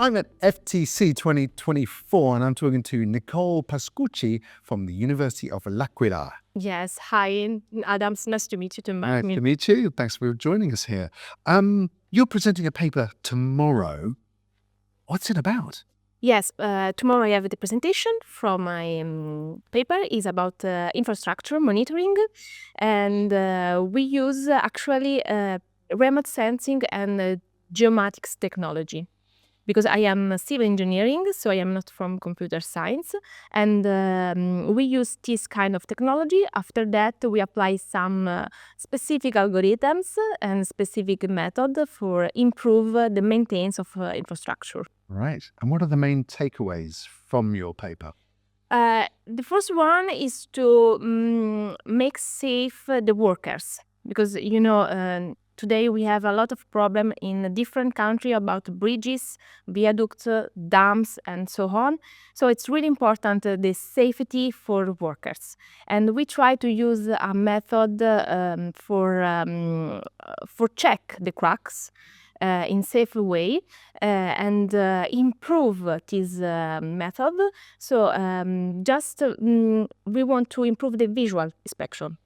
I'm at FTC 2024 and I'm talking to Nicole Pascucci from the University of L'Aquila. Yes, hi, Adams. Nice to meet you. Nice to meet you. Thanks for joining us here. You're presenting a paper tomorrow. What's it about? Yes, tomorrow I have the presentation from my paper. Is about infrastructure monitoring, and we use actually remote sensing and geomatics technology. Because I am civil engineering, so I am not from computer science, and we use this kind of technology. After that, we apply some specific algorithms and specific method for improve the maintenance of infrastructure. Right. And what are the main takeaways from your paper? The first one is to make safe the workers, because today we have a lot of problem in different countries about bridges, viaducts, dams, and so on. So it's really important the safety for workers, and we try to use a method for check the cracks in safe way and improve this method. So we want to improve the visual inspection.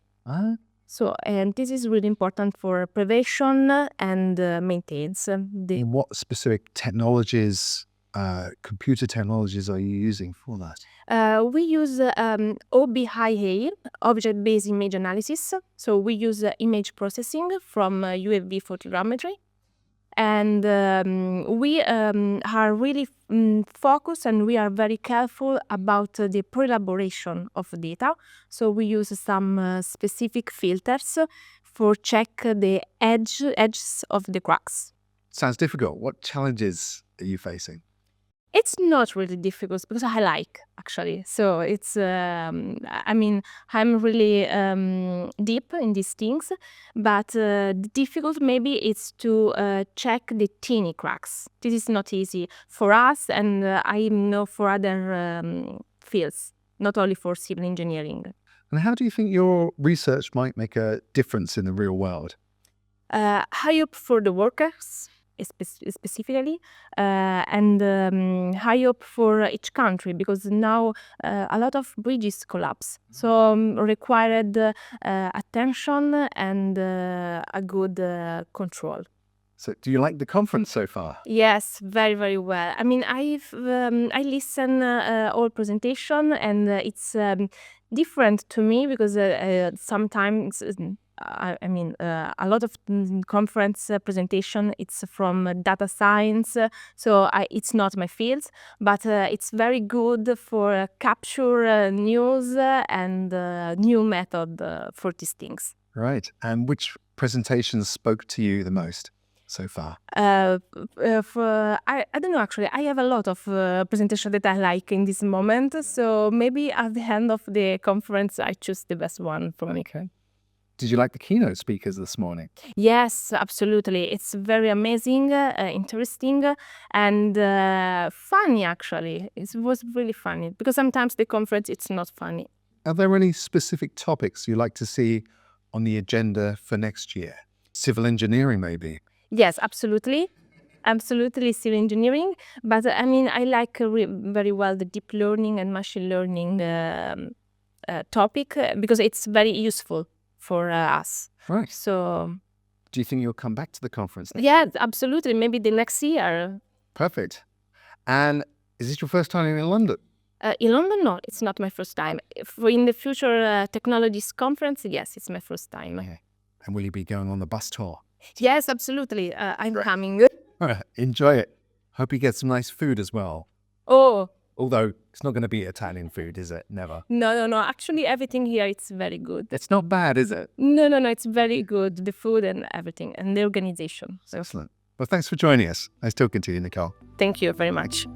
So, and this is really important for prevention and maintenance. And what specific technologies, computer technologies, are you using for that? We use OBIA, object-based image analysis. So we use image processing from UV photogrammetry. And we are really focused, and we are very careful about the pre-elaboration of data. So we use some specific filters for check the edges of the cracks. Sounds difficult. What challenges are you facing? It's not really difficult because I like, actually. So it's, I'm really deep in these things, but the difficult maybe is to check the teeny cracks. This is not easy for us, and I know for other fields, not only for civil engineering. And how do you think your research might make a difference in the real world? High up for the workers, specifically, and high up for each country, because now a lot of bridges collapse, so required attention and a good control. So do you like the conference so far? Yes, very, very well. I mean, I listen all presentation, and it's different to me because sometimes a lot of conference presentation, it's from data science, so it's not my field, but it's very good for capture news and new method for these things. Right. And which presentations spoke to you the most so far? I don't know, actually. I have a lot of presentations that I like in this moment, so maybe at the end of the conference I choose the best one for me. Okay. Did you like the keynote speakers this morning? Yes, absolutely. It's very amazing, interesting, and funny, actually. It was really funny, because sometimes the conference, it's not funny. Are there any specific topics you'd like to see on the agenda for next year? Civil engineering, maybe? Yes, absolutely. Absolutely, civil engineering. But I like very well the deep learning and machine learning topic, because it's very useful for us. Right. So, do you think you'll come back to the conference next year? Absolutely. Maybe the next year. Perfect. And is this your first time in London? In London, no, it's not my first time. In the future technologies conference, yes, it's my first time. Okay. And will you be going on the bus tour? Yes, absolutely. I'm coming. All right. Enjoy it. Hope you get some nice food as well. Oh. Although it's not going to be Italian food, is it? Never. No. Actually, everything here, it's very good. It's not bad, is it? No. It's very good. The food and everything, and the organization. So. Excellent. Well, thanks for joining us. Nice talking to you, Nicole. Thank you very much.